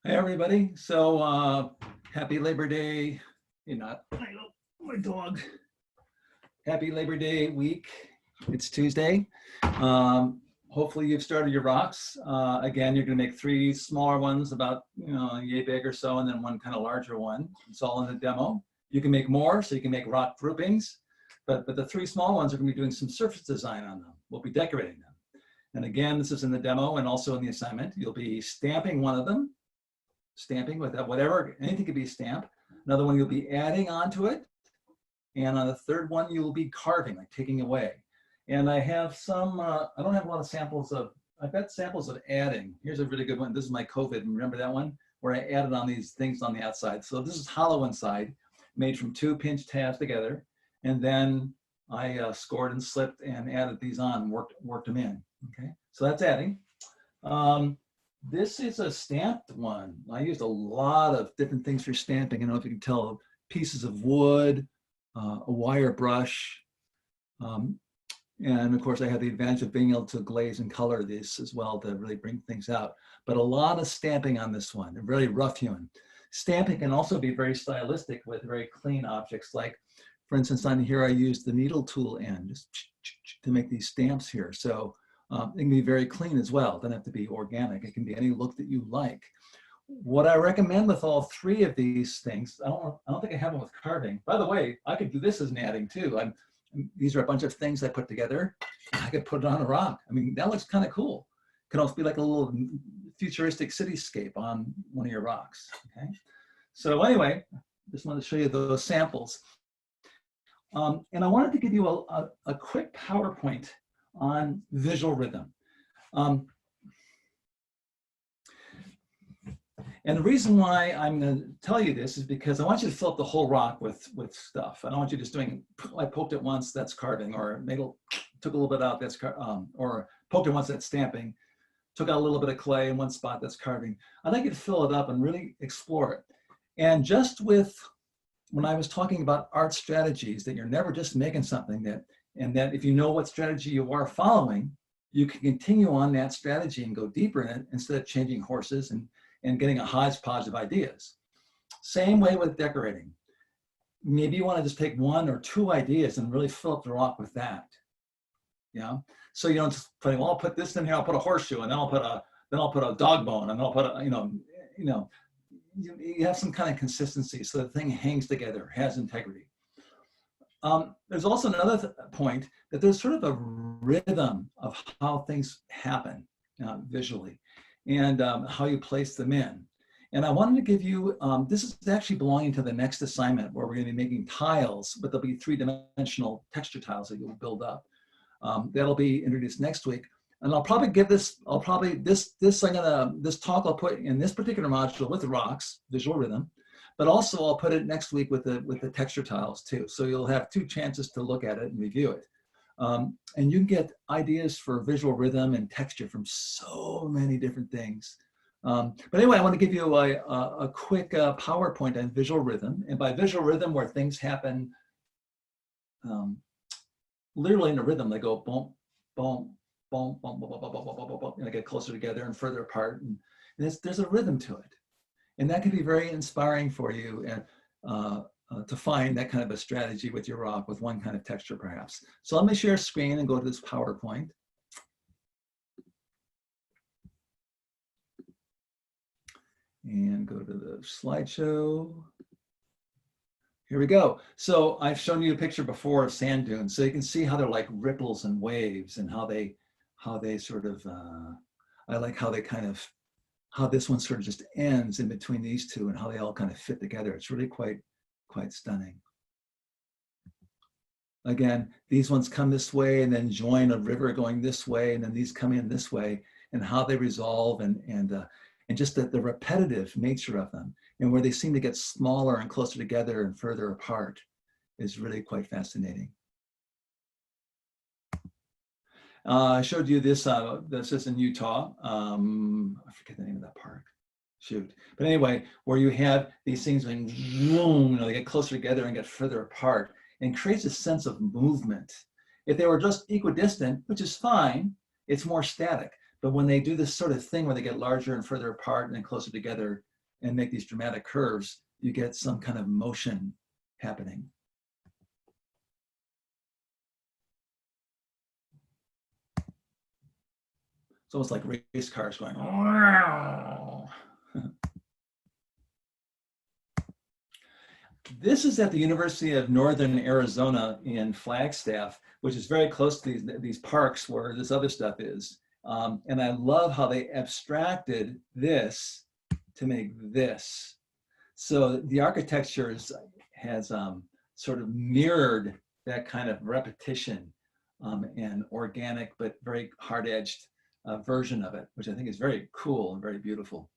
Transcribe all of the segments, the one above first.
Hey everybody. So happy Labor Day. Not my dog. Happy Labor Day week. It's Tuesday. Hopefully you've started your rocks. Again, you're going to make 3 smaller ones about yay big or so, and then one kind of larger one. It's all in the demo. You can make more, so you can make rock groupings, but the 3 small ones are going to be doing some surface design on them. We'll be decorating them. And again, this is in the demo and also in the assignment. You'll be stamping one of them. Stamping with that, whatever, anything could be stamped. Another one you'll be adding onto it. And on the third one, you'll be carving, like taking away. And I have some, I don't have a lot of samples of, I've got samples of adding. Here's a really good one. This is my COVID, remember that one? Where I added on these things on the outside. So this is hollow inside, made from 2 pinch tabs together. And then I scored and slipped and added these on, worked them in, okay? So that's adding. This is a stamped one. I used a lot of different things for stamping. I don't know if you can tell, pieces of wood, a wire brush. And of course I had the advantage of being able to glaze and color this as well to really bring things out. But a lot of stamping on this one, and really rough hewn. Stamping can also be very stylistic with very clean objects. Like, for instance, on here, I used the needle tool end just to make these stamps here. So it can be very clean as well. It doesn't have to be organic. It can be any look that you like. What I recommend with all 3 of these things, I don't think I have them with carving. By the way, I could do this as an adding too. These are a bunch of things I put together. I could put it on a rock. I mean, that looks kind of cool. It can also be like a little futuristic cityscape on one of your rocks, okay? So anyway, just wanted to show you those samples. And I wanted to give you a quick PowerPoint on visual rhythm. And the reason why I'm going to tell you this is because I want you to fill up the whole rock with stuff. I don't want you just doing, I poked it once, that's carving, or maybe took a little bit out, that's or poked it once, that's stamping, took out a little bit of clay in one spot, that's carving. I'd like you to fill it up and really explore it. And just with, when I was talking about art strategies, that you're never just making something and that if you know what strategy you are following, you can continue on that strategy and go deeper in it instead of changing horses and getting a hodgepodge of ideas. Same way with decorating. Maybe you want to just take 1 or 2 ideas and really fill up the rock with that. Yeah. So you don't just say, well, I'll put this in here, I'll put a horseshoe, and then I'll put a dog bone, and then I'll put a, you have some kind of consistency so the thing hangs together, has integrity. There's also another point that there's sort of a rhythm of how things happen visually and how you place them in. And I wanted to give you, this is actually belonging to the next assignment where we're going to be making tiles, but there'll be 3-dimensional texture tiles that you'll build up. That'll be introduced next week. And I'll probably give this, this talk I'll put in this particular module with the rocks, visual rhythm. But also I'll put it next week with the texture tiles too. So you'll have 2 chances to look at it and review it. And you can get ideas for visual rhythm and texture from so many different things. But anyway, I want to give you a quick PowerPoint on visual rhythm. And by visual rhythm, where things happen literally in a rhythm, they go boom, boom, boom, boom, boom, boom, boom, boom, boom, boom, boom, and they get closer together and further apart. And there's a rhythm to it. And that can be very inspiring for you and to find that kind of a strategy with your rock with one kind of texture perhaps. So let me share a screen and go to this PowerPoint. And go to the slideshow. Here we go. So I've shown you a picture before of sand dunes. So you can see how they're like ripples and waves and how they sort of, I like how they kind of, how this one sort of just ends in between these 2 and how they all kind of fit together. It's really quite stunning. Again, these ones come this way and then join a river going this way, and then these come in this way, and how they resolve and just the repetitive nature of them, and where they seem to get smaller and closer together and further apart is really quite fascinating. I showed you this, this is in Utah. I forget the name of that park. Shoot. But anyway, where you have these things going, they get closer together and get further apart and creates a sense of movement. If they were just equidistant, which is fine, it's more static. But when they do this sort of thing where they get larger and further apart and then closer together, and make these dramatic curves, you get some kind of motion happening. It's almost like race cars going. This is at the University of Northern Arizona in Flagstaff, which is very close to these parks where this other stuff is. And I love how they abstracted this to make this. So the architecture has sort of mirrored that kind of repetition and organic, but very hard-edged version of it, which I think is very cool and very beautiful.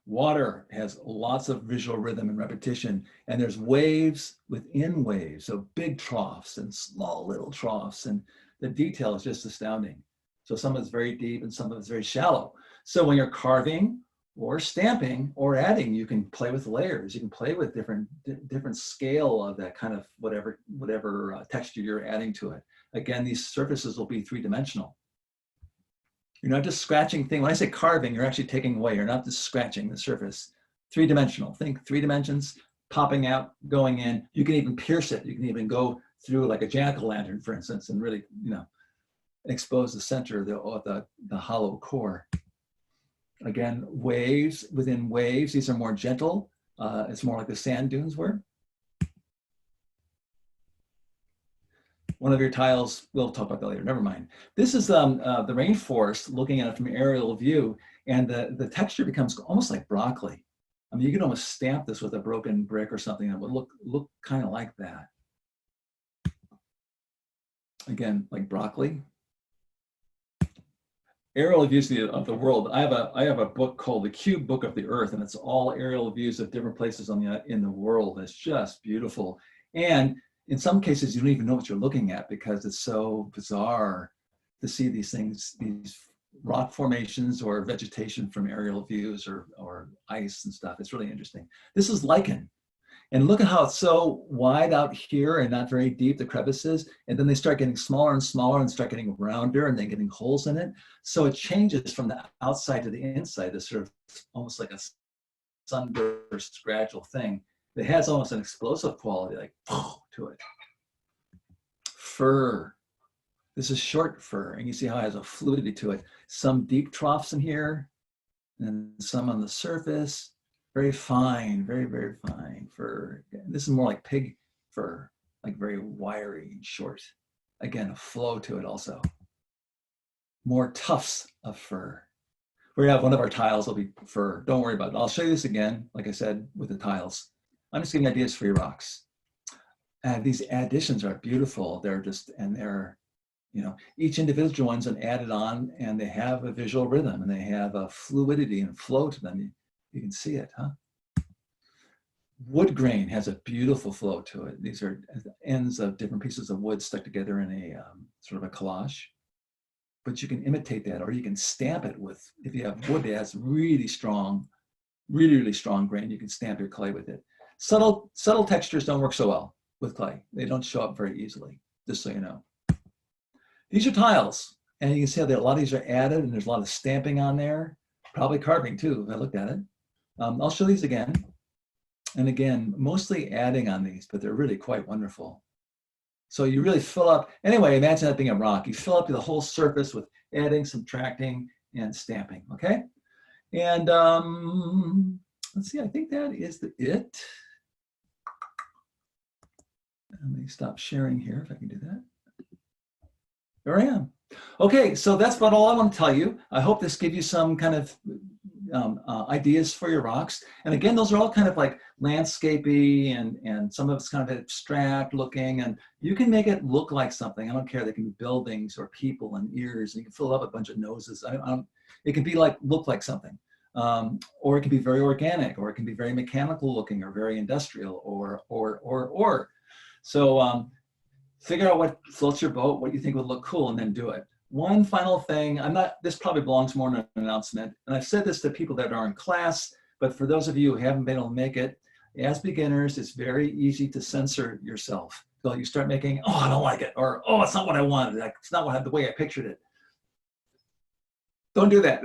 Water has lots of visual rhythm and repetition, and there's waves within waves, so big troughs and small little troughs, and the detail is just astounding. So some of it's very deep and some of it's very shallow. So when you're carving or stamping or adding, you can play with layers. You can play with different scale of that kind of whatever texture you're adding to it. Again, these surfaces will be three-dimensional. You're not just scratching things. When I say carving, you're actually taking away. You're not just scratching the surface. Three-dimensional. Think 3 dimensions, popping out, going in. You can even pierce it. You can even go through like a jack-o'-lantern, for instance, and really, expose the center of the hollow core. Again, waves within waves. These are more gentle. It's more like the sand dunes were. One of your tiles, we'll talk about that later, never mind. This is the rainforest, looking at it from an aerial view, and the texture becomes almost like broccoli. I mean, you could almost stamp this with a broken brick or something that would look kind of like that. Again, like broccoli. Aerial views of the world. I have a book called The Cube Book of the Earth, and it's all aerial views of different places in the world. It's just beautiful. And in some cases, you don't even know what you're looking at because it's so bizarre to see these things, these rock formations or vegetation from aerial views or ice and stuff. It's really interesting. This is lichen. And look at how it's so wide out here and not very deep, the crevices. And then they start getting smaller and smaller and start getting rounder and then getting holes in it. So it changes from the outside to the inside, this sort of almost like a sunburst gradual thing. It has almost an explosive quality, like to it. Fur. This is short fur, and you see how it has a fluidity to it. Some deep troughs in here, and some on the surface. Very fine, very, very fine fur. This is more like pig fur, like very wiry and short. Again, a flow to it also. More tufts of fur. We have one of our tiles will be fur. Don't worry about it. I'll show you this again, like I said, with the tiles. I'm just giving ideas for your rocks. These additions are beautiful. They're just, and they're, each individual one's an added on, and they have a visual rhythm, and they have a fluidity and flow to them. You can see it, huh? Wood grain has a beautiful flow to it. These are ends of different pieces of wood stuck together in a sort of a collage. But you can imitate that, or you can stamp it with, if you have wood that has really strong grain, you can stamp your clay with it. Subtle textures don't work so well with clay. They don't show up very easily, just so you know. These are tiles, and you can see how a lot of these are added, and there's a lot of stamping on there, probably carving too, if I looked at it. I'll show these again. And again, mostly adding on these, but they're really quite wonderful. So you really fill up, anyway, imagine that being a rock. You fill up the whole surface with adding, subtracting, and stamping, okay? And let's see, I think that is it. Let me stop sharing here if I can do that. There I am. Okay, so that's about all I want to tell you. I hope this gave you some kind of ideas for your rocks. And again, those are all kind of like landscapey and some of it's kind of abstract looking, and you can make it look like something. I don't care. They can be buildings or people and ears, and you can fill up a bunch of noses. It can be look like something. Or it can be very organic, or it can be very mechanical looking, or very industrial, or. So figure out what floats your boat, what you think would look cool, and then do it. One final thing, this probably belongs more in an announcement, and I've said this to people that are in class, but for those of you who haven't been able to make it, as beginners, it's very easy to censor yourself. So you start making, oh, I don't like it, or oh, it's not what I wanted, it's not the way I pictured it. Don't do that.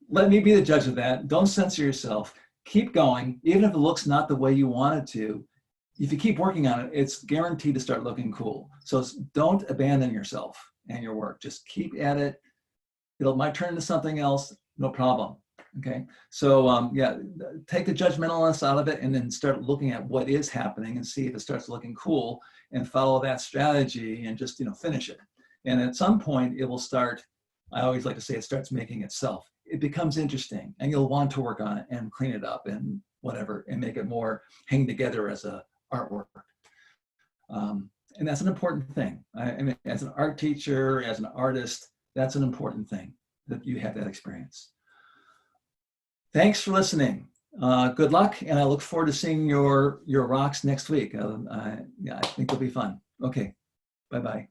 Let me be the judge of that. Don't censor yourself. Keep going, even if it looks not the way you want it to. If you keep working on it, it's guaranteed to start looking cool. So don't abandon yourself and your work. Just keep at it. It might turn into something else, no problem. Okay, so yeah, take the judgmentalness out of it and then start looking at what is happening and see if it starts looking cool, and follow that strategy and just finish it. And at some point it will start, I always like to say, it starts making itself. It becomes interesting and you'll want to work on it and clean it up and whatever and make it more hang together as a artwork. And that's an important thing. I mean, as an art teacher, as an artist, that's an important thing, that you have that experience. Thanks for listening. Good luck, and I look forward to seeing your rocks next week. Yeah, I think it'll be fun. Okay, bye-bye.